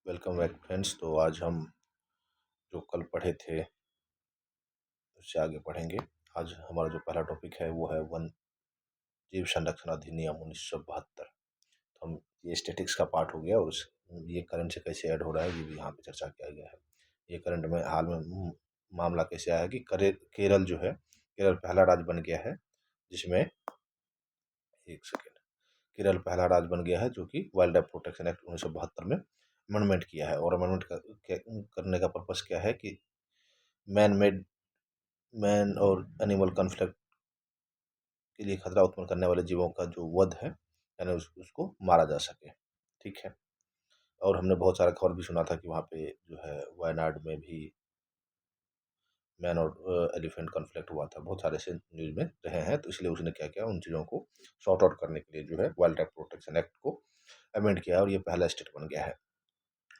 Welcome back friends. तो आज हम जो कल पढ़े थे उससे आगे पढ़ेंगे। आज हमारा जो पहला टॉपिक है वो है वन जीव संरक्षण अधिनियम 1972। तो हम ये स्टेटिक्स का पार्ट हो गया और ये करंट से कैसे ऐड हो रहा है ये भी यहाँ पे चर्चा किया गया है। ये करंट में हाल में मामला कैसे आया है कि केरल जो है, केरल पहला राज्य बन गया है जिसमें, एक सेकेंड, केरल पहला राज्य बन गया है जो कि वाइल्ड लाइफ प्रोटेक्शन एक्ट 1972 में अमेंडमेंट किया है। और अमेंडमेंट करने का पर्पस क्या है कि मैन मेड मैन और एनिमल कॉन्फ्लिक्ट के लिए खतरा उत्पन्न करने वाले जीवों का जो वध है, यानी उसको मारा जा सके। ठीक है। और हमने बहुत सारा खबर भी सुना था कि वहाँ पे जो है वायनाड में भी मैन और एलिफेंट कॉन्फ्लिक्ट हुआ था। बहुत सारे से न्यूज में रहे हैं, तो इसलिए उसने क्या किया, उन चीज़ों को सॉर्ट आउट करने के लिए जो है वाइल्ड लाइफ प्रोटेक्शन एक्ट को अमेंड किया और ये पहला स्टेट बन गया है।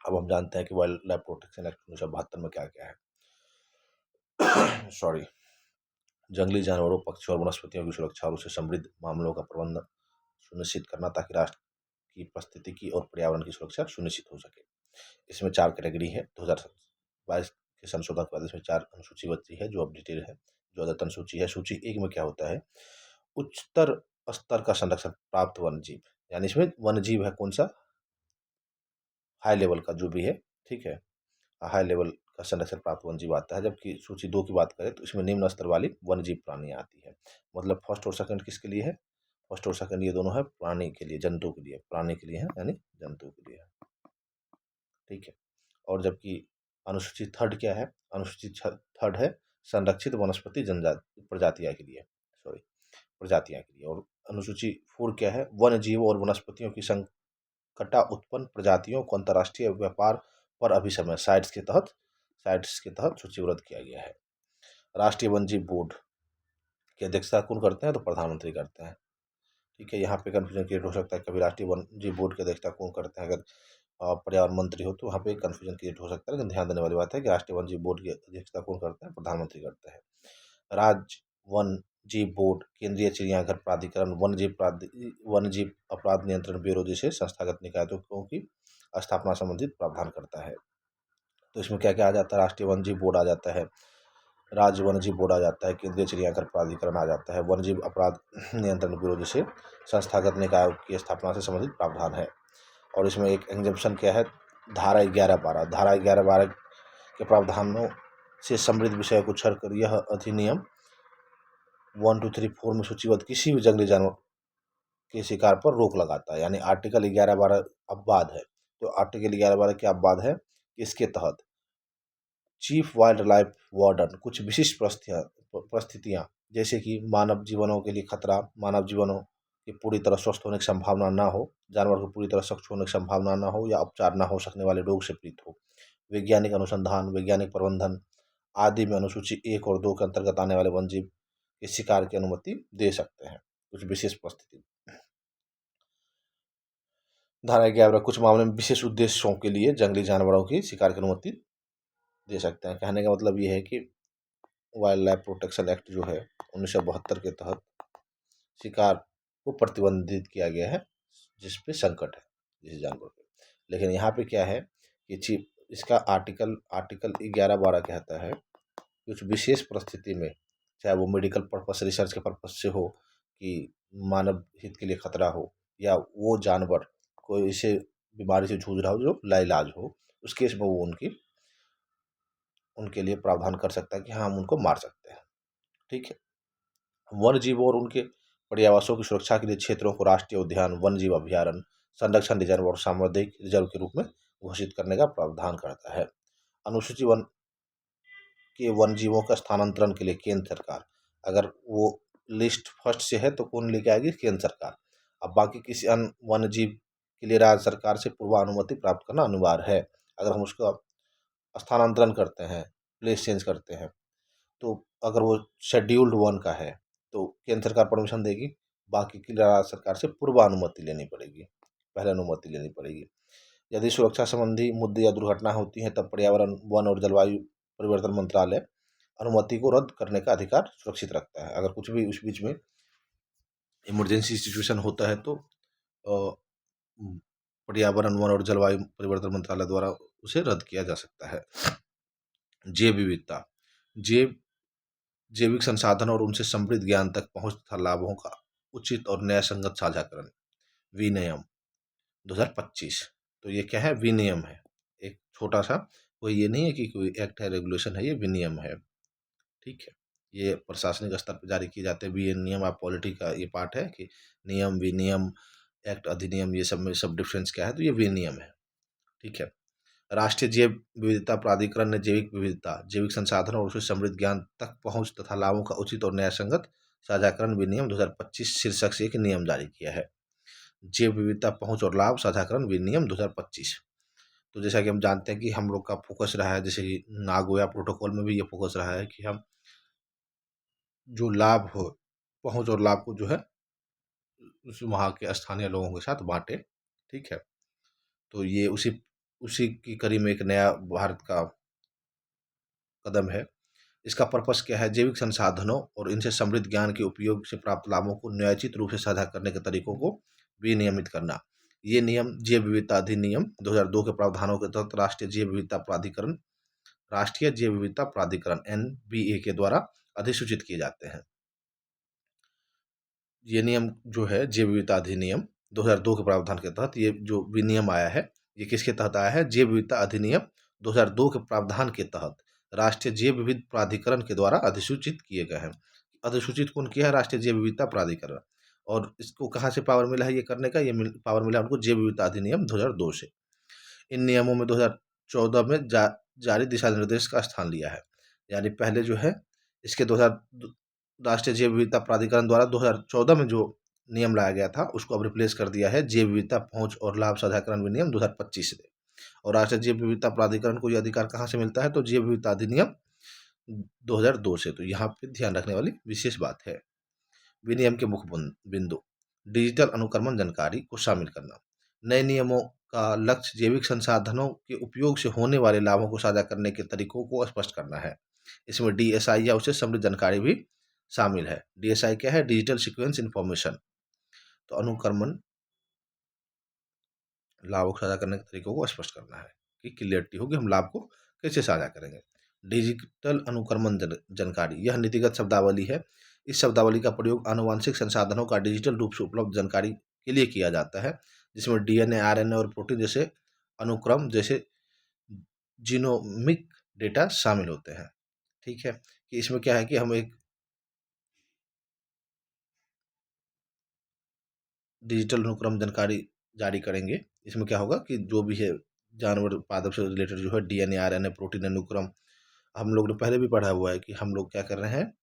अब हम जानते हैं कि वाइल्ड लाइफ प्रोटेक्शन एक्ट 1972 में क्या क्या है। सॉरी। जंगली जानवरों, पक्षियों और वनस्पतियों की सुरक्षा और उससे संबंधित मामलों का प्रबंधन सुनिश्चित करना ताकि राष्ट्र की पारिस्थितिकी और पर्यावरण की सुरक्षा सुनिश्चित हो सके। इसमें 4 कैटेगरी है। 2022 के संशोधन के बाद इसमें 4 अनुसूची बची है जो अपडेटेड है, जो अद्यतन सूची है। सूची 1 में क्या होता है, उच्चतर स्तर का संरक्षण प्राप्त वन्य जीव, यानी इसमें वन्य जीव है कौन सा, हाई लेवल का जो भी है। ठीक है, हाई लेवल का संरक्षण प्राप्त वन्य जीव आता है। जबकि सूची 2 की बात करें तो इसमें निम्न स्तर वाली वन्य जीव प्राणियां आती है। मतलब फर्स्ट और सेकंड किसके लिए है, फर्स्ट और सेकंड ये दोनों है प्राणी के लिए, जंतु के लिए, प्राणी के लिए है यानी जंतु के लिए है। ठीक है। और जबकि अनुसूची थर्ड क्या है, अनुसूची थर्ड है संरक्षित वनस्पति जनजाति प्रजातियां के लिए, सॉरी, प्रजातियां के लिए। और अनुसूची 4 क्या है, वन जीव और वनस्पतियों की संकटा उत्पन्न प्रजातियों को अंतर्राष्ट्रीय व्यापार पर अभिसमय साइट्स के तहत सूचीबद्ध किया गया है। राष्ट्रीय वन जीव बोर्ड की अध्यक्षता कौन करते हैं, तो प्रधानमंत्री करते हैं। ठीक है, यहाँ पे कन्फ्यूजन क्रिएट हो सकता है, कभी राष्ट्रीय वन जीव बोर्ड की अध्यक्षता कौन करते हैं, अगर पर्यावरण मंत्री हो तो वहाँ पे कन्फ्यूजन क्रिएट हो सकता है। लेकिन ध्यान देने वाली बात है कि राष्ट्रीय वन जीव बोर्ड की अध्यक्षता कौन करता है, प्रधानमंत्री करते हैं। राज्य वन जीव बोर्ड, केंद्रीय चिड़ियाघर प्राधिकरण, वन जीव अपराध नियंत्रण ब्यूरो जैसे संस्थागत निकायों की स्थापना संबंधित प्रावधान करता है। तो इसमें क्या क्या आ जाता है, राष्ट्रीय वन जीव बोर्ड आ जाता है, राज्य वन जीव बोर्ड आ जाता है, केंद्रीय चिड़ियाघर प्राधिकरण आ जाता है, वन जीव अपराध नियंत्रण ब्यूरो जैसे संस्थागत निकायों की स्थापना से संबंधित प्रावधान है। और इसमें एक एग्जेम्पशन क्या है, धारा 11-12, धारा 11-12 के प्रावधानों से समृद्ध विषय को छोड़कर यह अधिनियम 1, 2, 3, 4 में सूचीबद्ध किसी भी जंगली जानवर के शिकार पर रोक लगाता है। यानी आर्टिकल 11-12 अपवाद है। तो आर्टिकल 11-12 क्या अपवाद है, इसके तहत चीफ वाइल्ड लाइफ वार्डन कुछ विशिष्ट परिस्थितियां, जैसे कि मानव जीवनों के लिए खतरा, मानव जीवनों के पूरी तरह स्वस्थ होने की संभावना ना हो, जानवर को पूरी तरह स्वस्थ होने की संभावना ना हो, या उपचार ना हो सकने वाले रोग से पीड़ित हो, वैज्ञानिक अनुसंधान, वैज्ञानिक प्रबंधन आदि में अनुसूची 1 और 2 के अंतर्गत आने वाले वन जीव के शिकार की अनुमति दे सकते हैं कुछ विशेष परिस्थिति। धारा 11 कुछ मामले में विशेष उद्देश्यों के लिए जंगली जानवरों की शिकार की अनुमति दे सकते हैं। कहने का मतलब ये है कि वाइल्ड लाइफ प्रोटेक्शन एक्ट जो है 1972 के तहत शिकार को प्रतिबंधित किया गया है जिस पे संकट है, जिस जानवर पे। लेकिन यहाँ पे क्या है कि चीफ इसका आर्टिकल आर्टिकल 11-12 कहता है कुछ विशेष परिस्थिति में, चाहे वो मेडिकल पर्पस, रिसर्च के पर्पस से हो, कि मानव हित के लिए खतरा हो, या वो जानवर कोई ऐसे बीमारी से जूझ रहा हो जो लाइलाज हो, उस केस में वो उनके लिए प्रावधान कर सकता है कि हाँ हम उनको मार सकते हैं। ठीक है। वन जीवों और उनके पर्यावासों की सुरक्षा के लिए क्षेत्रों को राष्ट्रीय उद्यान, वन जीव अभयारण्य, संरक्षण रिजर्व और सामुदायिक रिजर्व के रूप में घोषित करने का प्रावधान करता है। अनुसूची वन के वन जीवों का स्थानांतरण के लिए केंद्र सरकार, अगर वो लिस्ट फर्स्ट से है तो कौन लेके आएगी, केंद्र सरकार। अब बाकी किसी अन्य वन जीव के लिए राज्य सरकार से पूर्वानुमति प्राप्त करना अनिवार्य है। अगर हम उसका स्थानांतरण करते हैं, प्लेस चेंज करते हैं, तो अगर वो शेड्यूल्ड वन का है तो केंद्र सरकार परमिशन देगी, बाकी की राज्य सरकार से पूर्व अनुमति लेनी पड़ेगी, पहले अनुमति लेनी पड़ेगी। यदि सुरक्षा संबंधी मुद्दे या दुर्घटना होती है तब पर्यावरण, वन और जलवायु परिवर्तन मंत्रालय अनुमति को रद्द करने का अधिकार सुरक्षित रखता है। अगर कुछ भी उस बीच में इमरजेंसी सिचुएशन होता है तो पर्यावरण, वन और जलवायु परिवर्तन मंत्रालय द्वारा उसे रद्द किया जा सकता है। जैव विविधता, जैव जैविक संसाधन और उनसे समृद्ध ज्ञान तक पहुंच तथा लाभों का उचित और न्यायसंगत साझाकरण, विनियम 2025। तो ये क्या है? विनियम है, एक छोटा सा, कोई ये नहीं है कि कोई एक्ट है, रेगुलेशन है, ये विनियम है। ठीक है, ये प्रशासनिक स्तर पर जारी किए जाते हैं। विनियम आप पॉलिटी का ये पार्ट है कि नियम, विनियम, एक्ट, अधिनियम, ये सब में सब डिफरेंस क्या है, तो ये विनियम है। ठीक है। राष्ट्रीय जैव विविधता प्राधिकरण ने जैविक विविधता, जैविक संसाधनों और उससे समृद्ध ज्ञान तक पहुंच तथा लाभों का उचित और न्यायसंगत साझाकरण विनियम 2025 शीर्षक से एक नियम जारी किया है। जैव विविधता पहुंच और लाभ साझाकरण विनियम 2025। तो जैसा कि हम जानते हैं कि हम लोग का फोकस रहा है, जैसे कि नागोया प्रोटोकॉल में भी ये फोकस रहा है कि हम जो लाभ हो, पहुंच और लाभ को जो है उस वहाँ के स्थानीय लोगों के साथ बांटे। ठीक है, तो ये उसी उसी की कड़ी में एक नया भारत का कदम है। इसका पर्पस क्या है? जैविक संसाधनों और इनसे समृद्ध ज्ञान के उपयोग से प्राप्त लाभों को न्यायोचित रूप से साझा करने के तरीकों को विनियमित करना। ये नियम जैव विविधता अधिनियम 2002 के प्रावधानों के तहत राष्ट्रीय जैव विविधता प्राधिकरण (NBA) के द्वारा अधिसूचित किए जाते हैं। ये नियम जो है जैव विविधता अधिनियम 2002 के प्रावधान के तहत, ये जो विनियम आया है, ये किसके तहत आया है? जैव विविधता अधिनियम 2002 के प्रावधान के तहत राष्ट्रीय जैव विविध प्राधिकरण के द्वारा अधिसूचित किए गए हैं। अधिसूचित कौन किया है? राष्ट्रीय जैव विविधता प्राधिकरण। और इसको कहाँ से पावर मिला है ये करने का? ये पावर मिला उनको जैव विविधता अधिनियम 2002 से। इन नियमों में 2014 में जारी दिशा निर्देश का स्थान लिया है। यानी पहले जो है इसके 2000 राष्ट्रीय जैव विविधता प्राधिकरण द्वारा 2014 में जो नियम लाया गया था, उसको अब रिप्लेस कर दिया है जैव विविधता पहुंच और लाभ साझाकरण विनियम 2025 से। और राष्ट्रीय जैव विविधता प्राधिकरण को ये अधिकार कहाँ से मिलता है? तो जैव विविधता अधिनियम 2002 से। तो यहाँ पे ध्यान रखने वाली विशेष बात है। विनियम के मुख्य बिंदु: डिजिटल अनुक्रमण जानकारी को शामिल करना। नए नियमों का लक्ष्य जैविक संसाधनों के उपयोग से होने वाले लाभों को साझा करने के तरीकों को स्पष्ट करना है। इसमें DSI या उससे समृद्ध जानकारी भी शामिल है। DSI क्या है? Digital sequence information. तो अनुक्रमण लाभों को साझा करने के तरीकों को स्पष्ट करना है कि क्लियरिटी होगी हम लाभ को कैसे साझा करेंगे। डिजिटल अनुक्रमण जानकारी, यह नीतिगत शब्दावली है। इस शब्दावली का प्रयोग आनुवंशिक संसाधनों का डिजिटल रूप से उपलब्ध जानकारी के लिए किया जाता है, जिसमें DNA, RNA और प्रोटीन जैसे अनुक्रम जैसे जीनोमिक डेटा शामिल होते हैं। ठीक है, कि इसमें क्या है कि हम एक डिजिटल अनुक्रम जानकारी जारी करेंगे। इसमें क्या होगा कि जो भी है जानवर पादप से रिलेटेड जो है DNA, RNA, प्रोटीन अनुक्रम, हम लोग ने पहले भी पढ़ा हुआ है कि हम लोग क्या कर रहे हैं,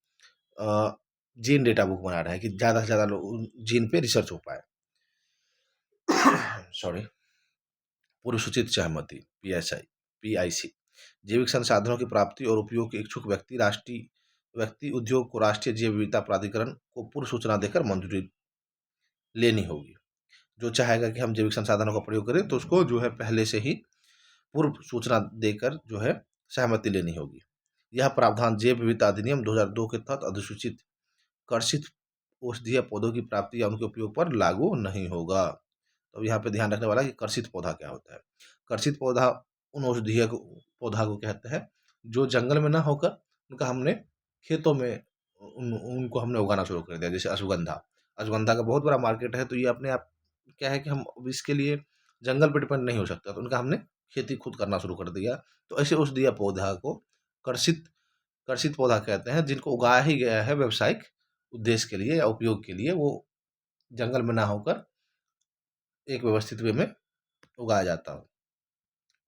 जीन डेटा बुक बना रहे हैं कि ज़्यादा से ज़्यादा जीन पे रिसर्च हो पाए। सॉरी। पूर्व सूचित सहमति PIC, जैविक संसाधनों की प्राप्ति और उपयोग के इच्छुक व्यक्ति उद्योग को राष्ट्रीय जैव विविधता प्राधिकरण को पूर्व सूचना देकर मंजूरी लेनी होगी। जो चाहेगा कि हम जैविक संसाधनों का प्रयोग करें तो उसको जो है पहले से ही पूर्व सूचना देकर जो है सहमति लेनी होगी। यह प्रावधान जैव विविधता अधिनियम 2002 के तहत अधिसूचित कर्षित औषधीय पौधों की प्राप्ति या उनके उपयोग पर लागू नहीं होगा। तो यहाँ पे ध्यान रखने वाला है कि कर्षित पौधा क्या होता है। कर्षित पौधा उन औषधीय पौधा को कहते हैं जो जंगल में ना होकर उनका हमने खेतों में उनको हमने उगाना शुरू कर दिया। जैसे अश्वगंधा, अश्वगंधा का बहुत बड़ा मार्केट है, तो ये अपने आप क्या है कि हम अब इसके लिए जंगल पर डिपेंड नहीं हो सकता, तो उनका हमने खेती खुद करना शुरू कर दिया। तो ऐसे औषधीय पौधा को कर्षित कर्षित पौधा कहते हैं, जिनको उगाया ही गया है व्यावसायिक उद्देश्य के लिए या उपयोग के लिए, वो जंगल में ना होकर एक व्यवस्थित वे में उगाया जाता हो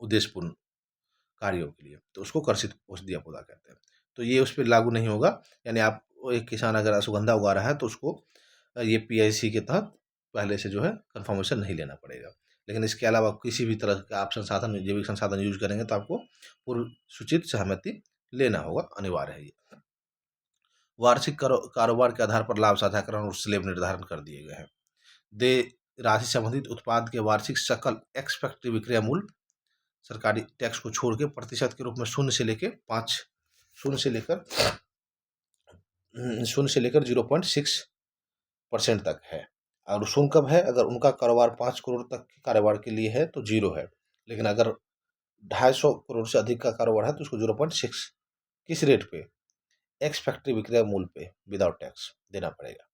उद्देश्यपूर्ण कार्यों के लिए, तो उसको कर्षित औषधीय पौधा कहते हैं। तो ये उस पे लागू नहीं होगा। यानी आप एक किसान अगर अश्वगंधा उगा रहा है तो उसको ये PIC के तहत पहले से जो है कंफर्मेशन नहीं लेना पड़ेगा। लेकिन इसके अलावा किसी भी तरह का आप जैविक संसाधन यूज करेंगे तो आपको पूर्व सूचित सहमति लेना होगा, अनिवार्य है ये। वार्षिक कारोबार के आधार पर लाभ साझाकरण और स्लैब निर्धारण कर दिए गए हैं। दे राशि संबंधित उत्पाद के वार्षिक सकल एक्सपेक्टेड विक्रय मूल्य सरकारी टैक्स को छोड़ के प्रतिशत के रूप में 0 से लेकर 0.6% तक है। और शून्य कब है? अगर उनका कारोबार 5 करोड़ तक के कारोबार के लिए है तो 0 है, लेकिन अगर 250 करोड़ से अधिक का कारोबार है तो उसको 0.6 किस रेट पे? एक्स फैक्ट्री विक्रय मूल्य पे विदाउट टैक्स देना पड़ेगा।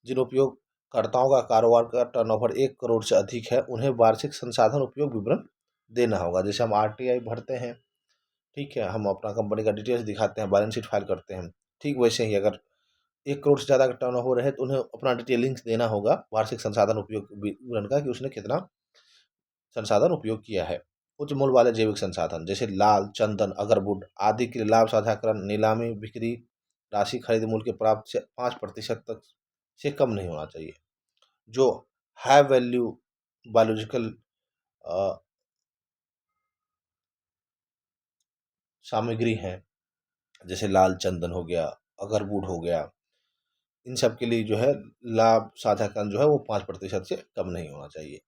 जिन उपयोगकर्ताओं का कारोबार का टर्नओवर 1 करोड़ से अधिक है उन्हें वार्षिक संसाधन उपयोग विवरण देना होगा। जैसे हम आरटीआई भरते हैं, ठीक है, हम अपना कंपनी का डिटेल्स दिखाते हैं, बैलेंस शीट फाइल करते हैं, ठीक वैसे ही अगर 1 करोड़ से ज़्यादा का टर्नओवर है तो उन्हें अपना डिटेलिंग्स देना होगा वार्षिक संसाधन उपयोग विवरण का, कि उसने कितना संसाधन उपयोग किया है। उच्च मूल्य वाले जैविक संसाधन जैसे लाल, चंदन, अगरवुड आदि के लिए लाभ साझाकरण नीलामी बिक्री राशि खरीद मूल्य के प्राप्त से 5% तक से कम नहीं होना चाहिए। जो हाई वैल्यू बायोलॉजिकल सामग्री हैं, जैसे लाल चंदन हो गया, अगरवुड हो गया, इन सब के लिए जो है लाभ साझाकरण जो है वो 5% से कम नहीं होना चाहिए,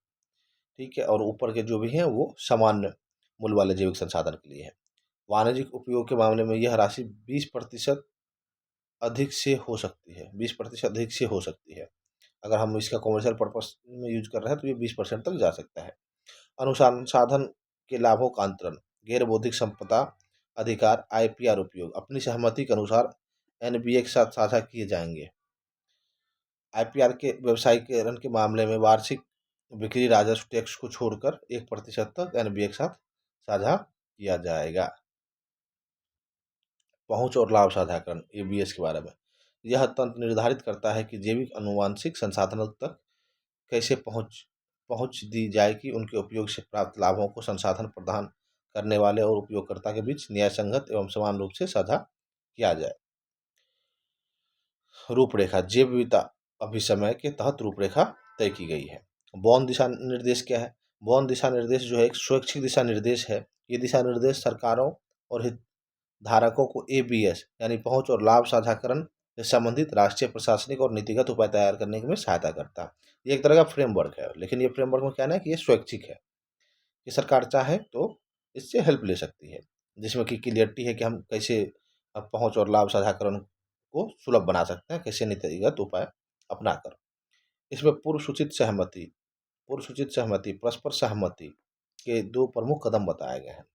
ठीक है। और ऊपर के जो भी हैं वो सामान्य मूल्य वाले जैविक संसाधन के लिए है। वाणिज्यिक उपयोग के मामले में यह राशि 20% अधिक से हो सकती है, 20% अधिक से हो सकती है। अगर हम इसका कॉमर्शियल पर्पस में यूज कर रहे हैं तो ये 20% तक जा सकता है। अनुसंधान के लाभों का अंतरण, गैर बौद्धिक संपदा अधिकार आईपीआर उपयोग अपनी सहमति के अनुसार एनबीए के साथ साझा किए जाएंगे। आईपीआर के व्यवसायीकरण के मामले में वार्षिक बिक्री राजस्व टैक्स को छोड़कर 1% तक एनबीए के साथ साझा किया जाएगा। पहुंच और लाभ साझाकरण एबीएस के बारे में, यह तंत्र निर्धारित करता है कि जैविक आनुवांशिक संसाधनों तक कैसे पहुंच पहुंच दी जाए कि उनके उपयोग से प्राप्त लाभों को संसाधन प्रदान करने वाले और उपयोगकर्ता के बीच न्यायसंगत एवं समान रूप से साझा किया जाए। रूपरेखा जैव विविधता अभिसमय के तहत रूपरेखा तय की गई है। बौन दिशा निर्देश क्या है? बौन दिशा निर्देश जो है एक स्वैच्छिक दिशा निर्देश है। ये दिशा निर्देश सरकारों और हितधारकों को एबीएस यानी पहुंच और लाभ साझाकरण से संबंधित राष्ट्रीय प्रशासनिक और नीतिगत उपाय तैयार करने में सहायता करता है। ये एक तरह का फ्रेमवर्क है, लेकिन ये फ्रेमवर्क में क्या है कि ये स्वैच्छिक है, कि सरकार चाहे तो इससे हेल्प ले सकती है, जिसमें कि क्लियरिटी है कि हम कैसे पहुंच और लाभ साझाकरण को सुलभ बना सकते हैं, कैसे नीतिगत उपाय अपनाकर। इसमें पूर्व सूचित सहमति परस्पर सहमति के 2 प्रमुख कदम बताए गए हैं।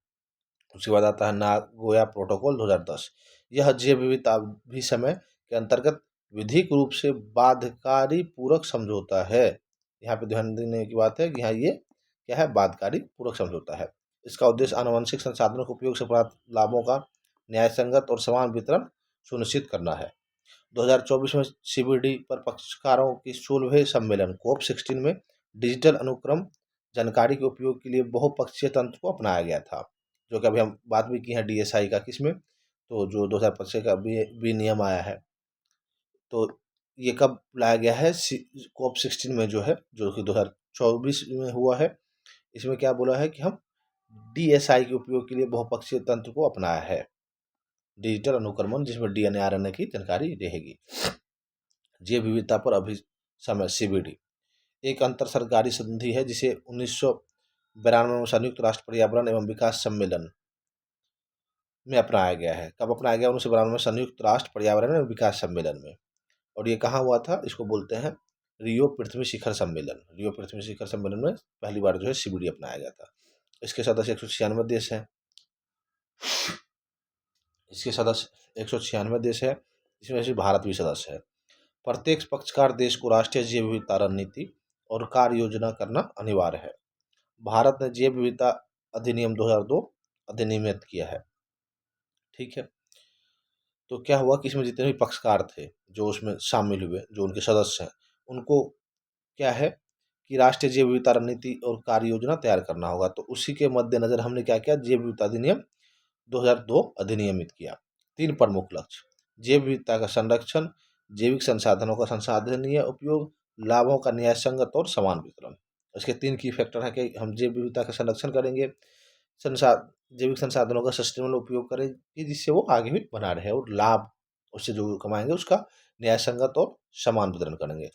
उसके बाद आता है नागोया प्रोटोकॉल 2010। यह जैव विविधता अभिसमय के अंतर्गत विधिक रूप से बाध्यकारी पूरक समझौता है। यहाँ पे ध्यान देने की बात है कि यहाँ ये क्या है, बाध्यकारी पूरक समझौता है। इसका उद्देश्य आनुवंशिक संसाधनों के उपयोग से प्राप्त लाभों का न्यायसंगत और समान वितरण सुनिश्चित करना है। 2024 में सीबीडी पर पक्षकारों की 16वें सम्मेलन कोप 16 में डिजिटल अनुक्रम जानकारी के उपयोग के लिए बहुपक्षीय तंत्र को अपनाया गया था, जो कि अभी हम बात भी की है डीएसआई का, किसमें, तो जो 2025 का भी नियम आया है, तो ये कब लाया गया है? कोप 16 में जो है, जो कि 2024 में हुआ है। इसमें क्या बोला है कि हम डीएसआई के उपयोग के लिए बहुपक्षीय तंत्र को अपनाया है, डिजिटल अनुक्रमण, जिसमें डीएनए आरएनए की जानकारी रहेगी। जैव विविधता पर अभी समय सीबीडी एक अंतर सरकारी संधि है जिसे 1992 में संयुक्त राष्ट्र पर्यावरण एवं विकास सम्मेलन में अपनाया गया है। कब अपनाया गया? 1992 में संयुक्त राष्ट्र पर्यावरण एवं विकास सम्मेलन में। और ये कहाँ हुआ था? इसको बोलते हैं रियो पृथ्वी शिखर सम्मेलन। रियो पृथ्वी शिखर सम्मेलन में पहली बार जो है सीबीडी अपनाया गया था। इसके सदस्य 196 देश हैं। इसके सदस्य 196 देश है, इसमें से भारत भी सदस्य है। प्रत्येक पक्षकार देश को राष्ट्रीय जैव विविधता रणनीति और कार्य योजना करना अनिवार्य है। भारत ने जैव विविधता अधिनियम 2002 अधिनियमित किया है, ठीक है। तो क्या हुआ कि इसमें जितने भी पक्षकार थे जो उसमें शामिल हुए, जो उनके सदस्य हैं, उनको क्या है कि राष्ट्रीय जैव विविधता रणनीति और कार्य योजना तैयार करना होगा। तो उसी के मद्देनजर हमने क्या किया, जैव विविधता अधिनियम 2002 अधिनियमित किया। 3 प्रमुख लक्ष्य: जैव विविधता का संरक्षण, जैविक संसाधनों का संसाधनीय उपयोग, लाभों का न्यायसंगत और समान वितरण। इसके 3 की फैक्टर है कि हम जैव विविधता का संरक्षण करेंगे, संसा जैविक संसाधनों का सस्टेनेबल उपयोग करेंगे जिससे वो आगे भी बना रहे, और लाभ उससे जो कमाएंगे उसका न्यायसंगत और समान वितरण करेंगे।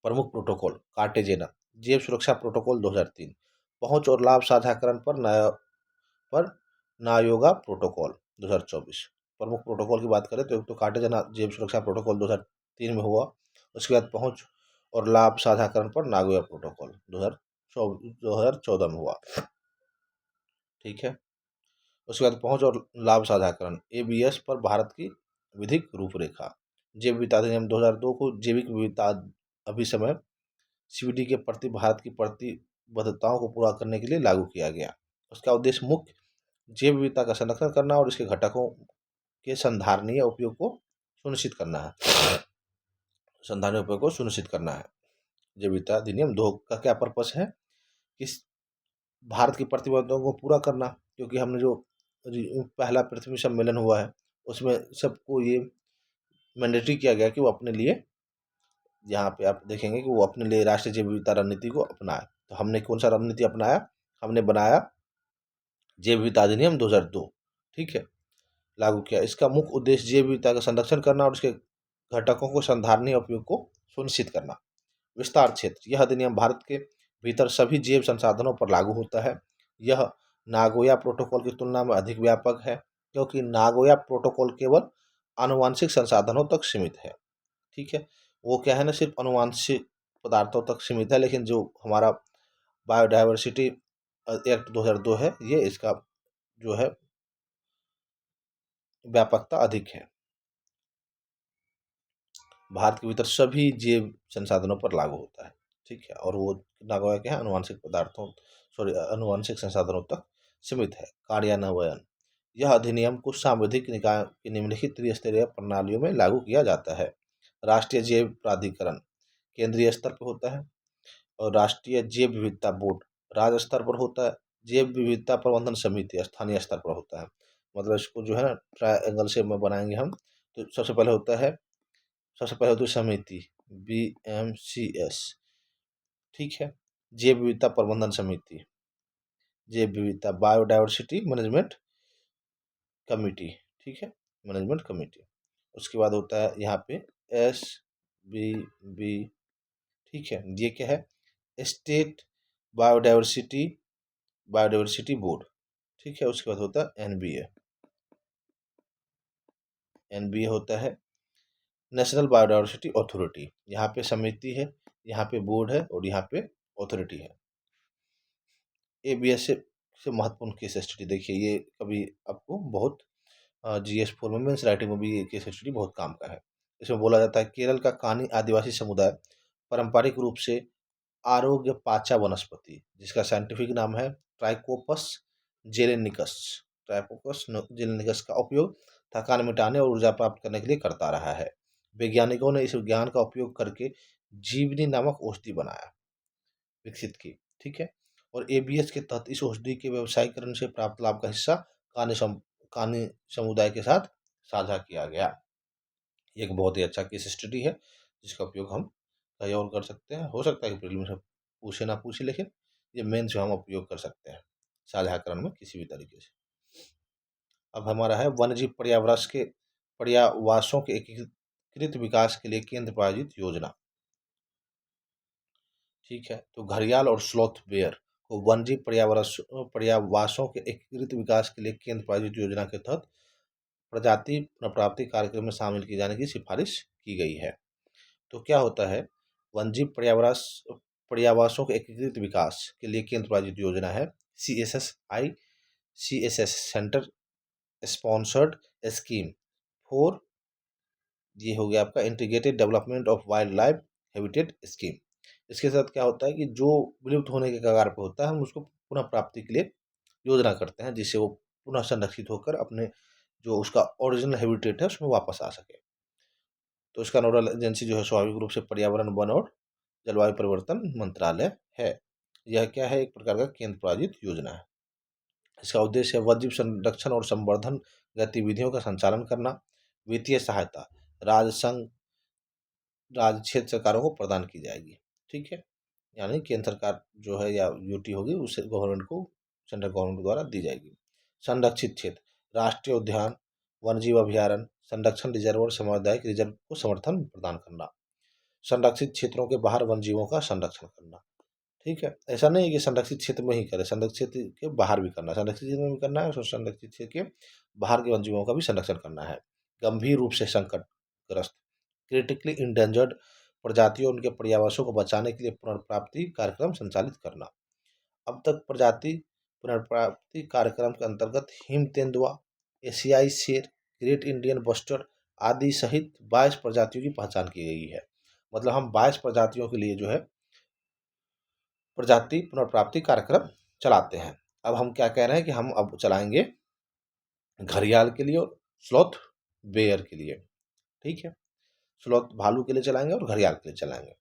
प्रमुख प्रोटोकॉल कार्टेजेना जैव सुरक्षा प्रोटोकॉल 2003, पहुंच और लाभ साझाकरण पर नायोगा प्रोटोकॉल 2024। प्रमुख प्रोटोकॉल की बात करें तो एक तो कार्टेजना जैव सुरक्षा प्रोटोकॉल 2003 में हुआ। उसके बाद पहुंच और लाभ साझाकरण पर नागोया प्रोटोकॉल 2014 में हुआ। ठीक है। उसके बाद पहुंच और लाभ साझाकरण एबीएस पर भारत की विधिक रूपरेखा। जैव विविधता अधिनियम 2002 को जैविक विविधता अभिसमय सीबीडी के प्रति भारत की प्रतिबद्धताओं को पूरा करने के लिए लागू किया गया। उसका उद्देश्य मुख्य जैव विविधता का संरक्षण करना और इसके घटकों के संधारणीय उपयोग को सुनिश्चित करना है। संधारणीय उपयोग को सुनिश्चित करना है। जैव विविधता अधिनियम 2 का क्या पर्पस है? इस भारत की प्रतिबद्धताओं को पूरा करना, क्योंकि हमने जो पहला पृथ्वी सम्मेलन हुआ है उसमें सबको ये मैंडेटरी किया गया कि वो अपने लिए, यहाँ पे आप देखेंगे कि वो अपने लिए राष्ट्रीय जैव विविधता रणनीति को अपनाए। तो हमने कौन सा रणनीति अपनाया? हमने बनाया जैव विविधता अधिनियम 2002। ठीक है, लागू किया। इसका मुख्य उद्देश्य जैव विविधता का संरक्षण करना और उसके घटकों को संधारणीय उपयोग को सुनिश्चित करना। विस्तार क्षेत्र, यह अधिनियम भारत के भीतर सभी जैव संसाधनों पर लागू होता है। यह नागोया प्रोटोकॉल की तुलना में अधिक व्यापक है, क्योंकि नागोया प्रोटोकॉल केवल आनुवांशिक संसाधनों तक सीमित है। ठीक है, वो क्या है ना, सिर्फ आनुवांशिक पदार्थों तक सीमित है, लेकिन जो हमारा बायोडायवर्सिटी एक्ट 2002 है, ये इसका जो है व्यापकता अधिक है। भारत के भीतर सभी जैव संसाधनों पर लागू होता है। ठीक है, और वो नागोया क्या है, अनुवांशिक पदार्थों अनुवांशिक संसाधनों तक सीमित है। कार्यान्वयन, यह अधिनियम कुछ सांविधिक निकाय की निम्नलिखित त्रिस्तरीय प्रणालियों में लागू किया जाता है। राष्ट्रीय जैव प्राधिकरण केंद्रीय स्तर पर होता है, और राष्ट्रीय जैव विविधता बोर्ड राज्य स्तर पर होता है। जैव विविधता प्रबंधन समिति स्थानीय स्तर पर होता है। मतलब इसको जो है ना ट्रायंगल शेप में बनाएंगे हम, तो सबसे पहले होती है समिति BMCS। ठीक है, जैव विविधता प्रबंधन समिति, जैव विविधता बायोडायवर्सिटी मैनेजमेंट कमेटी। ठीक है, मैनेजमेंट कमेटी। उसके बाद होता है यहाँ पे SBB। ठीक है, ये क्या है, स्टेट बायोडायवर्सिटी बायोडायवर्सिटी बोर्ड। ठीक है, उसके बाद होता है एनबीए होता है नेशनल बायोडायवर्सिटी अथॉरिटी। यहाँ पे समिति है, यहाँ पे बोर्ड है, और यहाँ पे अथॉरिटी है। एबीएस से महत्वपूर्ण केस स्टडी देखिए, ये कभी आपको बहुत GS4 में मेंस राइटिंग में भी ये केस स्टडी बहुत काम का है। इसमें बोला जाता है केरल का कानी आदिवासी समुदाय पारंपरिक रूप से आरोग्य पाचा वनस्पति, जिसका साइंटिफिक नाम है ट्राइकोपस जेलेनिकस, का उपयोग थकान मिटाने और ऊर्जा प्राप्त करने के लिए करता रहा है। वैज्ञानिकों ने इस विज्ञान का उपयोग करके जीवनी नामक औषधि विकसित की। ठीक है, और एबीएस के तहत इस औषधि के व्यवसायीकरण से प्राप्त लाभ का हिस्सा कानी समुदाय के साथ साझा किया गया। ये एक बहुत ही अच्छा केस स्टडी है, जिसका उपयोग हम कहीं और कर सकते हैं। हो सकता है कि प्रीलिम्स में पूछे ना पूछे, लेकिन ये मेंस में हम उपयोग कर सकते हैं साझाकरण में किसी भी तरीके से। अब हमारा है वन्यजीव पर्यावासों के एकीकृत विकास के लिए केंद्र प्रायोजित योजना। ठीक है, तो घड़ियाल और स्लॉथ बेयर को वन्यजीव पर्यावासों के एकीकृत विकास के लिए केंद्र प्रायोजित योजना के तहत प्रजाति पुनर्प्राप्ति कार्यक्रम में शामिल किए जाने की सिफारिश की गई है। तो क्या होता है, वन्यजीव पर्यावासों के एकीकृत विकास के लिए केंद्र प्रायोजित योजना है CSS centre sponsored scheme for, ये हो गया आपका integrated development of wild life habitat scheme. इसके साथ क्या होता है कि जो विलुप्त होने के कगार पर होता है, हम उसको पुनः प्राप्ति के लिए योजना करते हैं, जिससे वो पुनः संरक्षित होकर अपने जो उसका ओरिजिनल हैबिटेट है उसमें वापस आ सके। तो इसका नोडल एजेंसी जो है स्वाभाविक रूप से पर्यावरण, वन और जलवायु परिवर्तन मंत्रालय है। यह क्या है, एक प्रकार का केंद्र प्रायोजित योजना है। इसका उद्देश्य है वन्यजीव संरक्षण और संवर्धन गतिविधियों का संचालन करना। वित्तीय सहायता राज्य संघ राज्य क्षेत्र सरकारों को प्रदान की जाएगी। ठीक है, यानी केंद्र सरकार जो है या यूटी होगी, उसे गवर्नमेंट को, सेंट्रल गवर्नमेंट द्वारा दी जाएगी। संरक्षित क्षेत्र राष्ट्रीय उद्यान, वन्यजीव अभ्यारण्य, संरक्षण रिजर्व और सामुदायिक रिजर्व को समर्थन प्रदान करना। संरक्षित क्षेत्रों के बाहर वन्यजीवों का संरक्षण करना। ठीक है, ऐसा नहीं है कि संरक्षित क्षेत्र में ही करें, संरक्षित क्षेत्र के बाहर भी करना, संरक्षित क्षेत्र में भी करना है और संरक्षित क्षेत्र के बाहर के वन्यजीवों का भी संरक्षण करना है। गंभीर रूप से संकटग्रस्त क्रिटिकली इंडेंजर्ड प्रजातियों और उनके पर्यावासों को बचाने के लिए पुनर्प्राप्ति कार्यक्रम संचालित करना। अब तक प्रजाति पुनर्प्राप्ति कार्यक्रम के अंतर्गत हिम तेंदुआ, एशियाई शेर, ग्रेट इंडियन बस्टर्ड आदि सहित 22 प्रजातियों की पहचान की गई है। मतलब हम 22 प्रजातियों के लिए जो है प्रजाति पुनर्प्राप्ति कार्यक्रम चलाते हैं। अब हम क्या कह रहे हैं कि हम अब चलाएंगे घड़ियाल के लिए और स्लॉथ बेयर के लिए। ठीक है, स्लॉथ भालू के लिए चलाएंगे और घड़ियाल के लिए चलाएंगे।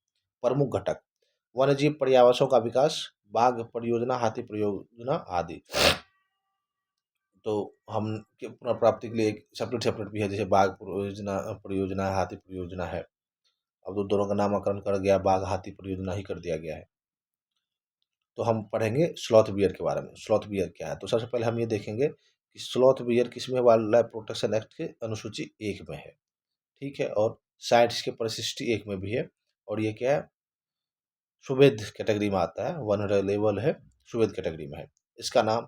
प्रमुख घटक वन्यजीव पर्यावासों का विकास, बाघ परियोजना, हाथी परियोजना आदि। तो हम के पुनर्प्राप्ति के लिए एक सेपरेट सेपरेट भी है, जैसे बाघ परियोजना परियोजना है, हाथी परियोजना है। अब तो दोनों का नामकरण कर गया, बाघ हाथी परियोजना ही कर दिया गया है। तो हम पढ़ेंगे स्लॉथ बियर के बारे में। स्लॉथ बियर क्या है, तो सबसे पहले हम ये देखेंगे कि स्लॉथ बियर किसमें वाइल्ड लाइफ प्रोटेक्शन एक्ट के अनुसूची 1 में है। ठीक है, और साइट्स के परिशिष्टि 1 में भी है। और ये क्या है, सुवेद कैटेगरी में आता है, वनरेबल है, सुवेद कैटेगरी में है। इसका नाम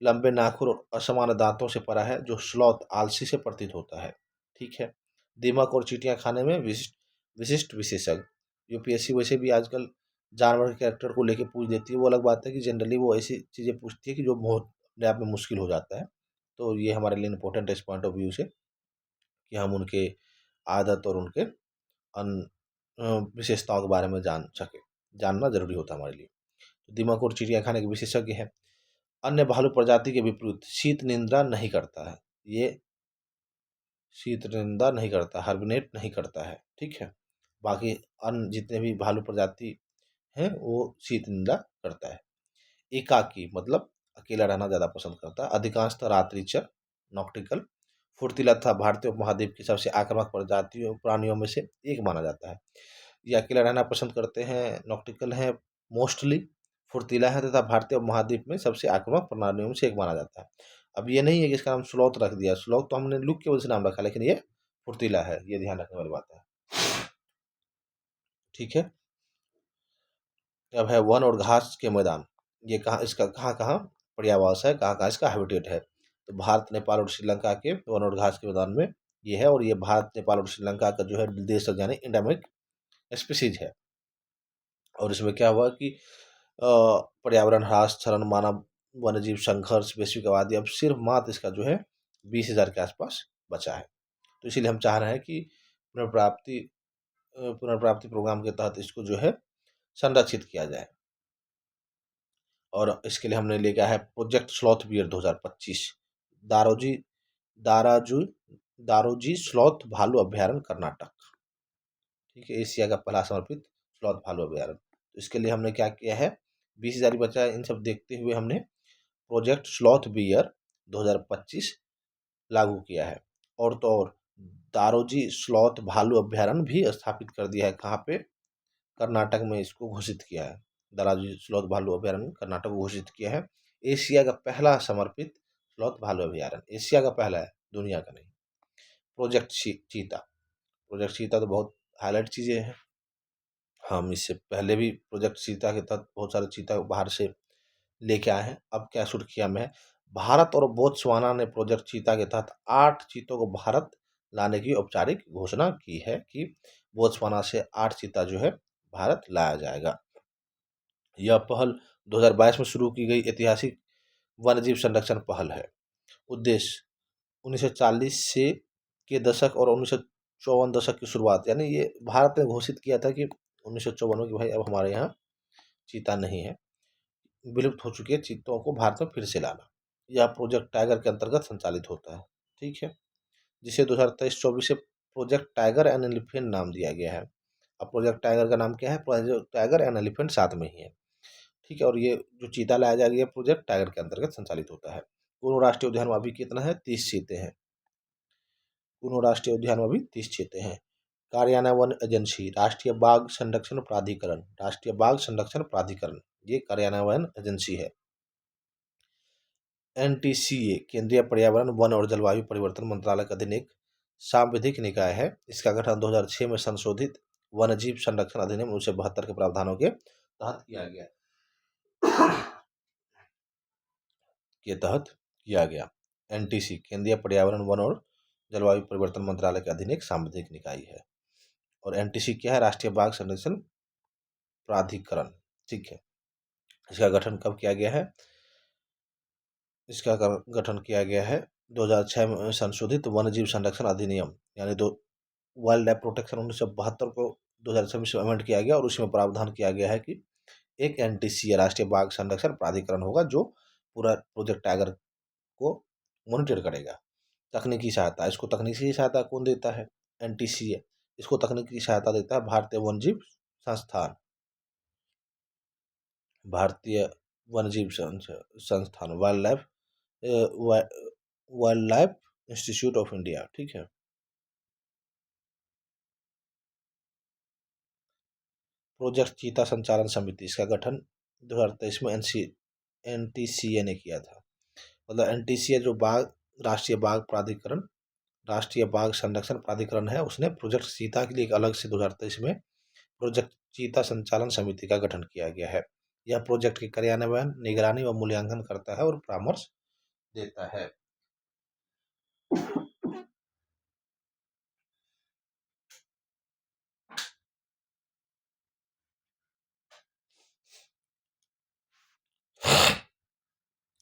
लंबे नाखून और असमान दांतों से परा है, जो स्लॉथ आलसी से प्रतीत होता है। ठीक है, दीमक और चींटियां खाने में विशिष्ट विशिष्ट विशेषज्ञ। यूपीएससी वैसे भी आजकल जानवर के कैरेक्टर को लेके पूछ देती है। वो अलग बात है कि जनरली वो ऐसी चीज़ें पूछती है कि जो बहुत अपने आप में मुश्किल हो जाता है। तो ये हमारे लिए इम्पोर्टेंट है इस पॉइंट ऑफ व्यू से, कि हम उनके आदत और उनके विशेषताओं के बारे में जान सके। जानना जरूरी होता है हमारे लिए। तो दीमक और चिड़िया खाने के विशेषज्ञ हैं। अन्य भालू प्रजाति के विपरीत शीत निंद्रा नहीं करता है। ये शीत निंदा नहीं करता, हाइबरनेट नहीं करता है। ठीक है, बाकी अन्य जितने भी भालू प्रजाति हैं वो शीत निंदा करता है। एकाकी मतलब अकेला रहना ज़्यादा पसंद करता है। अधिकांशतः रात्रिचर, नॉक्टिकल, फुर्तीला तथा भारतीय उपमहाद्वीप की सबसे आक्रामक प्रजातियों प्राणियों में से एक माना जाता है। ये अकेला रहना पसंद करते हैं, नॉक्टिकल हैं मोस्टली, फुर्तीला है तथा भारतीय उपमहाद्वीप में सबसे आक्रामक प्राणियों में से एक माना जाता है। अब ये नहीं है कि इसका नाम स्लॉथ रख दिया। स्लॉथ तो हमने लुक की वजह से नाम रखा, लेकिन ये फुर्तीला है, ये ध्यान रखने वाली बात है। ठीक है, अब है वन और घास के मैदान। ये कहाँ, इसका कहाँ कहाँ पर्यावास है, कहाँ कहाँ इसका हैबिटेट है। तो भारत, नेपाल और श्रीलंका के वन और घास के मैदान में ये है। और ये भारत, नेपाल और श्रीलंका का जो है देश यानी इंडेमिक स्पीसीज है। और इसमें क्या हुआ कि पर्यावरण ह्रास, क्षरण, मानव वन्यजीव संघर्ष, वैश्विक आबादी, अब सिर्फ मात्र इसका जो है 20,000 के आसपास बचा है। तो इसीलिए हम चाह रहे हैं कि पुनर्प्राप्ति पुनर्प्राप्ति प्रोग्राम के तहत इसको जो है संरक्षित किया जाए। और इसके लिए हमने लेके आया है प्रोजेक्ट स्लॉथ बियर 2025, दारोजी दाराजू दारोजी स्लॉथ भालू अभ्यारण्य कर्नाटक। ठीक है, एशिया का पहला समर्पित स्लॉथ भालू अभ्यारण्य। तो इसके लिए हमने क्या किया है, 20,000 बचा है। इन सब देखते हुए हमने प्रोजेक्ट स्लॉथ बियर 2025 लागू किया है। और तो और दारोजी स्लॉथ भालू अभ्यारण्य भी स्थापित कर दिया है। कहाँ पे, कर्नाटक में इसको घोषित किया है। दाराजी स्लॉथ भालू अभ्यारण्य कर्नाटक को घोषित किया है। एशिया का पहला समर्पित स्लॉथ भालू अभ्यारण्य, एशिया का पहला है, दुनिया का नहीं। प्रोजेक्ट चीता। प्रोजेक्ट चीता तो बहुत हाईलाइट चीज़ें हैं। हम इससे पहले भी प्रोजेक्ट चीता के तहत बहुत सारे चीता बाहर से लेके आए हैं। अब क्या सुर्खियां में है, भारत और बोत्सवाना ने प्रोजेक्ट चीता के तहत 8 चीतों को भारत लाने की औपचारिक घोषणा की है, कि बोत्सवाना से 8 चीता जो है भारत लाया जाएगा। यह पहल 2022 में शुरू की गई ऐतिहासिक वन्यजीव संरक्षण पहल है। उद्देश्य 1940 से के दशक और 1954 दशक की शुरुआत, यानी ये भारत ने घोषित किया था कि 1954 में कि भाई अब हमारे यहाँ चीता नहीं है, विलुप्त हो चुके चीतों को भारत में फिर से लाना। यह प्रोजेक्ट टाइगर के अंतर्गत संचालित होता है। ठीक है, जिसे 2023-24 से प्रोजेक्ट टाइगर एंड एलिफेंट नाम दिया गया है। अब प्रोजेक्ट टाइगर का नाम क्या है, प्रोजेक्ट टाइगर एंड एलिफेंट साथ में ही है। ठीक है, और ये जो चीता लाया जाएगा ये प्रोजेक्ट टाइगर के अंतर्गत संचालित होता है। कुनो राष्ट्रीय उद्यान में अभी कितना है, 30 चीते हैं। कुनो राष्ट्रीय उद्यान में अभी 30 चीते हैं। कार्यान्वयन एजेंसी राष्ट्रीय बाघ संरक्षण प्राधिकरण, राष्ट्रीय बाघ संरक्षण प्राधिकरण ये कार्यान्वयन एजेंसी है। एनटीसीए केंद्रीय पर्यावरण, वन और जलवायु परिवर्तन मंत्रालय का अधीन एक सांविधिक निकाय है। इसका गठन 2006 में संशोधित वन्यजीव संरक्षण अधिनियम 1972 के प्रावधानों के तहत किया गया के तहत किया गया। एनटीसी केंद्रीय पर्यावरण, वन और जलवायु परिवर्तन मंत्रालय के अधीन एक सांविधिक निकाय है। और एनटीसी क्या है? राष्ट्रीय बाघ संरक्षण प्राधिकरण। ठीक है, इसका गठन कब किया गया है? इसका गठन किया गया है 2006 में संशोधित वन्य जीव संरक्षण अधिनियम, यानी दो वाइल्ड लाइफ प्रोटेक्शन 1972 को 2006 में अमेंड किया गया, और उसमें प्रावधान किया गया है कि एक एनटीसी या राष्ट्रीय बाघ संरक्षण प्राधिकरण होगा जो पूरा प्रोजेक्ट टाइगर को मॉनिटर करेगा। तकनीकी सहायता, इसको तकनीकी सहायता कौन देता है? एनटीसी है। इसको तकनीकी सहायता देता है भारतीय वन्यजीव संस्थान, भारतीय वन्यजीव संस्थान, wild life institute of India. ठीक है, प्रोजेक्ट चीता संचालन समिति, इसका गठन 2023 में एनटीसीए ने किया था। मतलब एनटीसीए जो बाघ राष्ट्रीय बाघ प्राधिकरण, राष्ट्रीय बाघ संरक्षण प्राधिकरण है, उसने प्रोजेक्ट चीता के लिए एक अलग से 2023 में प्रोजेक्ट चीता संचालन समिति का गठन किया गया है। यह प्रोजेक्ट के कार्यान्वयन, निगरानी व मूल्यांकन करता है और परामर्श देता है।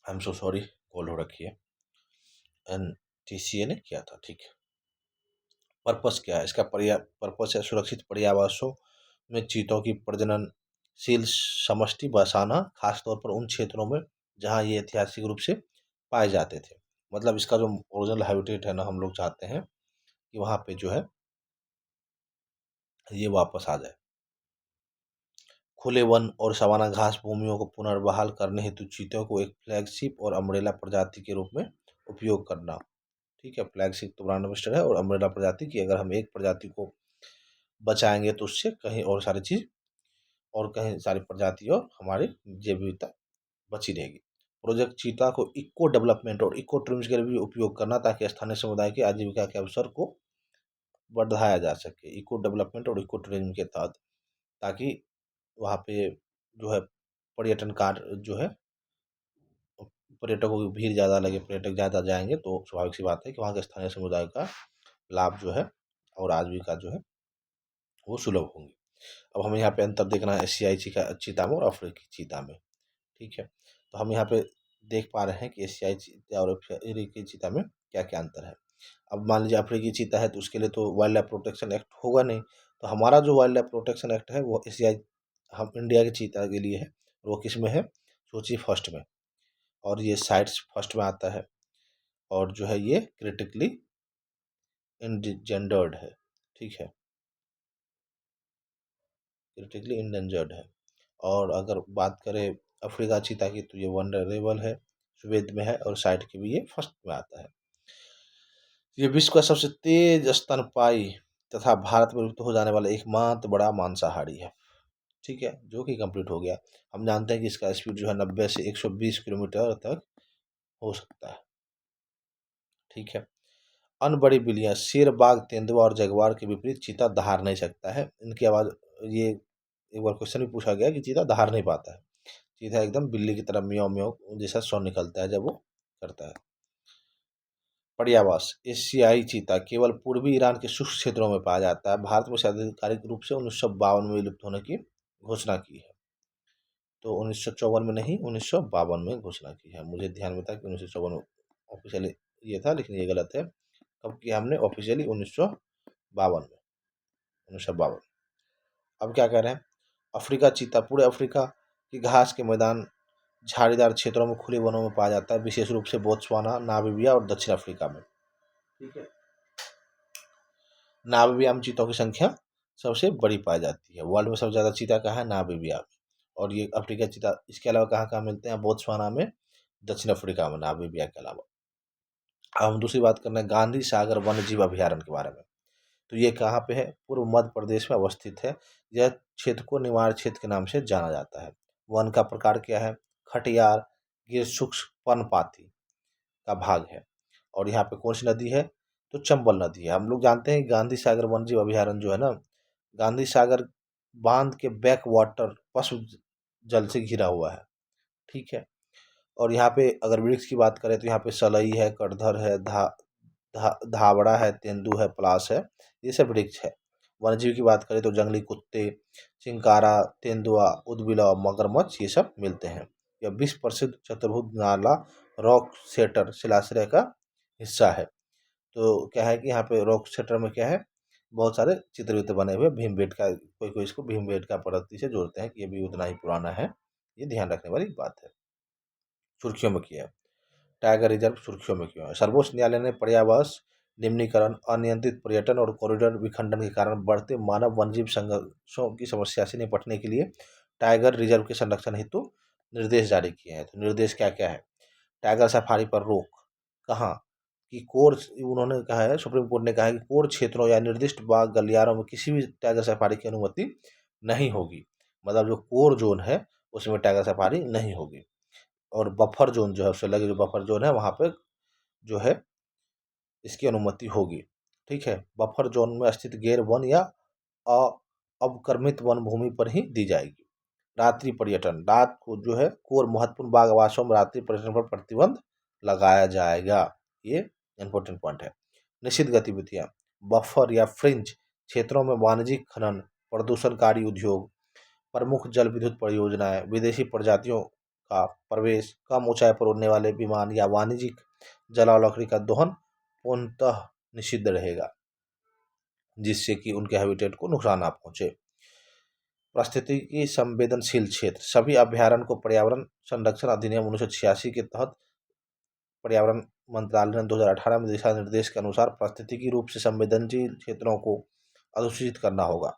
I am so sorry, call हो रखी है। एनटीसीए ने किया था। ठीक है, पर्पस क्या है इसका? पर्पस है सुरक्षित पर्यावासों में चीतों की प्रजननशील समष्टि बसाना, खासतौर पर उन क्षेत्रों में जहां ये ऐतिहासिक रूप से पाए जाते थे। मतलब इसका जो ओरिजिनल हैबिटेट है ना, हम लोग चाहते हैं कि वहाँ पे जो है ये वापस आ जाए। खुले वन और सवाना घास भूमियों को पुनर्बहाल करने हेतु चीतों को एक फ्लैगशिप और अम्ब्रेला प्रजाति के रूप में उपयोग करना। ठीक है, फ्लैगशिप तो ब्रांड एम्बेसडर है, और अम्ब्रेला प्रजाति की अगर हम एक प्रजाति को बचाएंगे तो उससे कहीं और सारी चीज़ और कहीं सारी प्रजाति और हमारी जैव विविधता बची रहेगी। प्रोजेक्ट चीता को इको डेवलपमेंट और इको टूरिज्म के लिए भी उपयोग करना, ताकि स्थानीय समुदाय की आजीविका के अवसर को बढ़ाया जा सके। इको डेवलपमेंट और इको टूरिज्म के तहत, ताकि वहाँ पे जो है पर्यटन कार्य जो है, पर्यटकों की भीड़ ज़्यादा लगे, पर्यटक ज़्यादा जाएंगे तो स्वाभाविक सी बात है कि वहाँ के स्थानीय समुदाय का लाभ जो है और आजीविका जो है वो सुलभ होंगी। अब हमें यहाँ पे अंतर देखना है एशियाई चीता में और अफ्रीकी चीता में। ठीक है, तो हम यहाँ पे देख पा रहे हैं कि एशियाई चीता और अफ्रीकी चीता में क्या क्या अंतर है। अब मान लीजिए अफ्रीकी चीता है तो उसके लिए तो वाइल्ड लाइफ प्रोटेक्शन एक्ट होगा नहीं, तो हमारा जो वाइल्ड लाइफ प्रोटेक्शन एक्ट है वो एशियाई, हम इंडिया के चीता के लिए है। वो किस में है? सोचिए फर्स्ट में, और ये साइट्स फर्स्ट में आता है, और जो है ये क्रिटिकली इंडेंजर्ड है। ठीक है, क्रिटिकली इंडेंजर्ड है। और अगर बात करें अफ्रीका चीता की तो ये वनरेबल है, सुवेद में है, और साइट की भी ये फर्स्ट में आता है। ये विश्व का सबसे तेज स्तनपायी तथा भारत में विलुप्त हो जाने वाला एकमात्र बड़ा मांसाहारी है। ठीक है, जो कि कंप्लीट हो गया। हम जानते हैं कि इसका स्पीड जो है 90 से 120 किलोमीटर तक हो सकता है। ठीक है, अन्य बड़ी बिल्लियां शेर, बाघ, तेंदुआ और जगुआर के विपरीत चीता दहाड़ नहीं सकता है। इनकी आवाज़, ये एक बार क्वेश्चन भी पूछा गया कि चीता दहाड़ नहीं पाता है। चीता एकदम बिल्ली की तरह म्याऊं म्याऊं जैसा साउंड निकलता है जब वो करता है। पर्यावास, एशियाई चीता केवल पूर्वी ईरान के शुष्क क्षेत्रों में पाया जाता है। भारत में इसे आधिकारिक रूप से 1952 में विलुप्त होने की घोषणा की है। तो 1954 में नहीं, 1952 में घोषणा की है। मुझे ध्यान में था कि 1954 में ऑफिशियली ये था, लेकिन ये गलत है। कब किया हमने? ऑफिशियली 1952 में, 1952। अब क्या कह रहे हैं? अफ्रीका चीता पूरे अफ्रीका की घास के मैदान, झाड़ीदार क्षेत्रों में, खुले वनों में पाया जाता है, विशेष रूप से बोत्सवाना, नामीबिया और दक्षिण अफ्रीका में। ठीक है, नामीबिया में चीतों की संख्या सबसे बड़ी पाई जाती है। वर्ल्ड में सबसे ज़्यादा चीता कहाँ है? नामीबिया में। और ये अफ्रीका चीता इसके अलावा कहाँ कहाँ मिलते हैं? बोत्सवाना में, दक्षिण अफ्रीका में, नामीबिया के अलावा। अब हम दूसरी बात कर रहे हैं गांधी सागर वन्य जीव अभयारण्य के बारे में। तो ये कहाँ पे है? पूर्व मध्य प्रदेश में अवस्थित है। यह क्षेत्र को निमाड़ क्षेत्र के नाम से जाना जाता है। वन का प्रकार क्या है? खटियार, गिर शुष्क पर्णपाती का भाग है। और यहाँ पे कौन सी नदी है? तो चंबल नदी है। हम लोग जानते हैं गांधी सागर वन्यजीव अभयारण्य जो है ना, गांधी सागर बांध के बैक वाटर पशु जल से घिरा हुआ है। ठीक है, और यहाँ पे अगर वृक्ष की बात करें तो यहाँ पे सलई है, कटधर है, धावड़ा है, तेंदू है, पलाश है, ये सब वृक्ष है। वन्यजीव की बात करें तो जंगली कुत्ते, चिंकारा, तेंदुआ, ऊदबिलाव, मगरमच्छ ये सब मिलते हैं। यह विश्व प्रसिद्ध चतुर्भुज नाला रॉक सेटर शिलाश्रय का हिस्सा है। तो क्या है कि यहाँ पे रॉक सेटर में क्या है, बहुत सारे चित्र वित्र बने हुए भीमबेटका, कोई कोई इसको भीमबेटका पद्धति से जोड़ते हैं कि ये भी उतना ही पुराना है। ये ध्यान रखने वाली बात है। सुर्खियों में किया है, टाइगर रिजर्व सुर्खियों में क्यों है? सर्वोच्च न्यायालय ने पर्यावरण निम्नीकरण, अनियंत्रित पर्यटन और कॉरिडोर विखंडन के कारण बढ़ते मानव वन्यजीव संघर्षों की समस्या से निपटने के लिए टाइगर रिजर्व के संरक्षण हेतु निर्देश जारी किए हैं। तो निर्देश क्या क्या है? टाइगर सफारी पर रोक, कहाँ कि कोर, उन्होंने कहा है, सुप्रीम कोर्ट ने कहा है कि कोर क्षेत्रों या निर्दिष्ट बाग गलियारों में किसी भी टाइगर सफारी की अनुमति नहीं होगी। मतलब जो कोर जोन है उसमें टाइगर सफारी नहीं होगी। और बफर जोन जो है, उससे लगे जो बफर जोन है वहाँ पे जो है इसकी अनुमति होगी। ठीक है, बफर जोन में स्थित गैर वन या अवक्रमित वन भूमि पर ही दी जाएगी। रात्रि पर्यटन, रात को जो है कोर महत्वपूर्ण बाग आवासों में रात्रि पर्यटन पर प्रतिबंध लगाया जाएगा। ये इंपॉर्टेंट पॉइंट है। निषिद्ध गतिविधियां, बफर या फ्रिंज क्षेत्रों में वाणिज्यिक खनन, प्रदूषणकारी उद्योग, प्रमुख जल विद्युत परियोजनाएं, विदेशी प्रजातियों का प्रवेश, कम ऊंचाई पर उड़ने वाले विमान या वाणिज्यिक जलावलकड़ी का दोहन पूर्णतः निषिद्ध रहेगा, जिससे कि उनके हैबिटेट को नुकसान ना पहुंचे। पारिस्थितिकी संवेदनशील क्षेत्र, सभी अभ्यारण्य को पर्यावरण संरक्षण अधिनियम 1986 के तहत पर्यावरण मंत्रालय ने 2018 में दिशा निर्देश के अनुसार पारिस्थितिकी रूप से संवेदनशील क्षेत्रों को अधिसूचित करना होगा।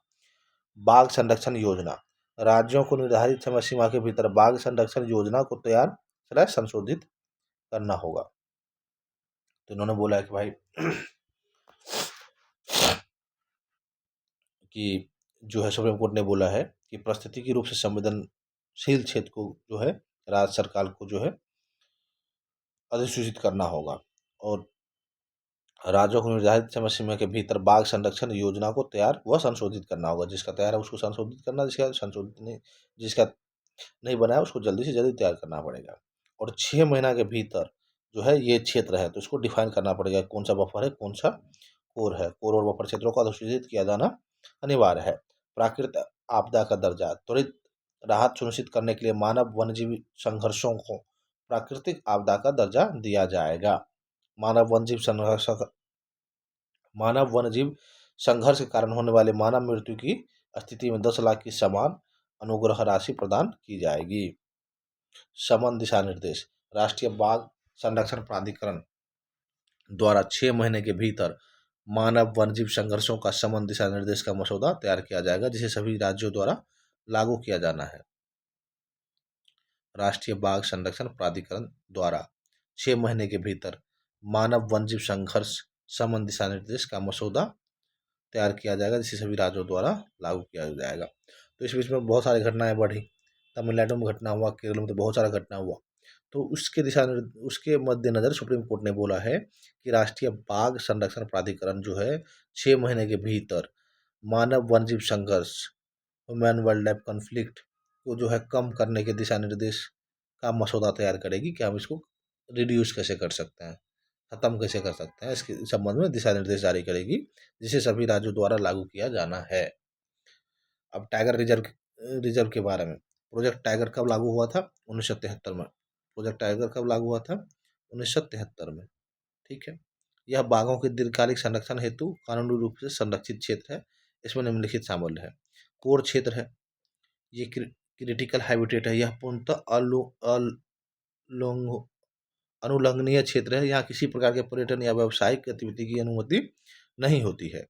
बाघ संरक्षण योजना, राज्यों को निर्धारित समय सीमा के भीतर बाघ संरक्षण योजना को तैयार संशोधित करना होगा। तो इन्होंने बोला है कि भाई कि जो है सुप्रीम कोर्ट ने बोला है कि पारिस्थितिकी रूप से संवेदनशील क्षेत्र को जो है राज्य सरकार को जो है अधिसूचित करना होगा और राज्यों को निर्धारित समय सीमा के भीतर बाघ संरक्षण योजना को तैयार व संशोधित करना होगा। जिसका तैयार है उसको संशोधित करना, जिसका संशोधित नहीं, जिसका नहीं बना है उसको जल्दी से जल्दी तैयार करना पड़ेगा। और 6 महीना के भीतर जो है ये क्षेत्र है तो इसको डिफाइन करना पड़ेगा, कौन सा बफर है, कौन सा कोर है। कोर और बफर क्षेत्रों को अधिसूचित किया जाना अनिवार्य है। प्राकृतिक आपदा का दर्जा, त्वरित राहत सुनिश्चित करने के लिए मानव वन्यजीव संघर्षों को प्राकृतिक आपदा का दर्जा दिया जाएगा। मानव वन्यजीव संघर्ष के कारण होने वाले मानव मृत्यु की स्थिति में 10 लाख की समान अनुग्रह राशि प्रदान की जाएगी। समन दिशा निर्देश, राष्ट्रीय बाघ संरक्षण प्राधिकरण द्वारा 6 महीने के भीतर मानव वन्यजीव संघर्षों का समन दिशा निर्देश का मसौदा तैयार किया जाएगा, जिसे सभी राज्यों द्वारा लागू किया जाना है। राष्ट्रीय बाघ संरक्षण प्राधिकरण द्वारा 6 महीने के भीतर मानव वन्यजीव संघर्ष समन दिशा निर्देश का मसौदा तैयार किया जाएगा, जिसे सभी राज्यों द्वारा लागू किया जाएगा। तो इस बीच में बहुत सारी घटनाएं बढ़ी, तमिलनाडु में घटना हुआ, केरल में तो बहुत सारा घटना हुआ। तो उसके मद्देनज़र सुप्रीम कोर्ट ने बोला है कि राष्ट्रीय बाघ संरक्षण प्राधिकरण जो है 6 महीने के भीतर मानव वन्यजीव संघर्ष, ह्यूमन वाइल्ड लाइफ कॉन्फ्लिक्ट को जो है कम करने के दिशा निर्देश का मसौदा तैयार करेगी कि हम इसको रिड्यूस कैसे कर सकते हैं, खत्म कैसे कर सकते हैं, इसके संबंध में दिशा निर्देश जारी करेगी, जिसे सभी राज्यों द्वारा लागू किया जाना है। अब टाइगर रिजर्व के बारे में, प्रोजेक्ट टाइगर कब लागू हुआ था? 1973 में। प्रोजेक्ट टाइगर कब लागू हुआ था? 1973 में। ठीक है, यह बाघों के दीर्घकालिक संरक्षण हेतु कानूनी रूप से संरक्षित क्षेत्र है। इसमें निम्नलिखित शामिल है। कोर क्षेत्र है, ये क्रिटिकल हैबिटेट है, यह पूर्णतः अनुलंघनीय क्षेत्र है। यहाँ किसी प्रकार के पर्यटन या व्यावसायिक गतिविधि की अनुमति नहीं होती है।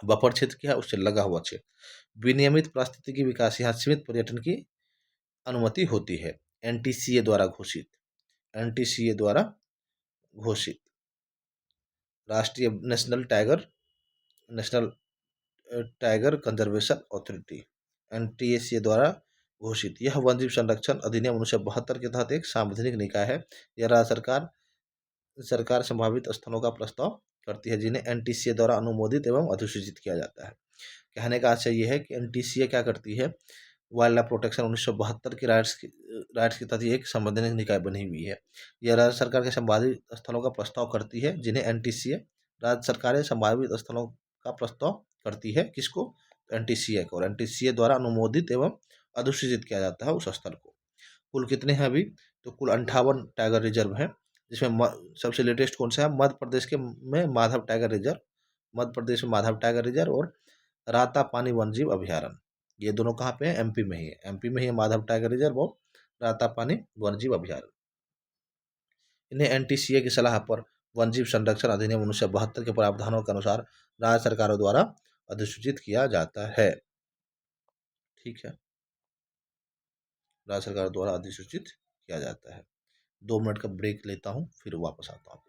बफर क्षेत्र क्या है? उससे लगा हुआ क्षेत्र। विनियमित पारिस्थितिकी विकास, यहाँ सीमित पर्यटन की अनुमति होती है। एनटीसीए द्वारा घोषित राष्ट्रीय national tiger conservation authority, NTCA द्वारा घोषित। यह वन्यजीव संरक्षण अधिनियम 1972 के तहत एक संवैधानिक निकाय है। यह राज्य सरकार संभावित स्थलों का प्रस्ताव करती है, जिन्हें एनटीसीए द्वारा अनुमोदित एवं अधिसूचित किया जाता है। कहने का आशय यह है कि एनटीसीए क्या करती है, वाइल्ड लाइफ प्रोटेक्शन 1972 के राइट्स के तहत एक संवैधानिक निकाय बनी हुई है। यह राज्य सरकार के संभावित स्थलों का प्रस्ताव करती है, जिन्हें एनटीसीए राज्य सरकारें संभावित स्थलों का प्रस्ताव करती है किसको? तो एनटीसीए को, और एनटीसीए द्वारा अनुमोदित एवं अधिसूचित किया जाता है उस स्थल को। कुल कितने हैं अभी? तो कुल 58 टाइगर रिजर्व हैं, जिसमें सबसे लेटेस्ट कौन सा है? मध्य प्रदेश के में माधव टाइगर रिजर्व, मध्य प्रदेश में माधव टाइगर रिजर्व और रातापानी वन्यजीव अभयारण्य, ये दोनों कहाँ पे हैं? एमपी में ही है, एमपी में ही है माधव टाइगर रिजर्व और रातापानी वन्यजीव अभयारण्य। इन्हें एनटीसीए की सलाह पर वन्यजीव संरक्षण अधिनियम 1972 के प्रावधानों के अनुसार राज्य सरकारों द्वारा अधिसूचित किया जाता है। ठीक है, राज्य सरकार द्वारा अधिसूचित किया जाता है। 2 मिनट का ब्रेक लेता हूँ, फिर वापस आता हूँ।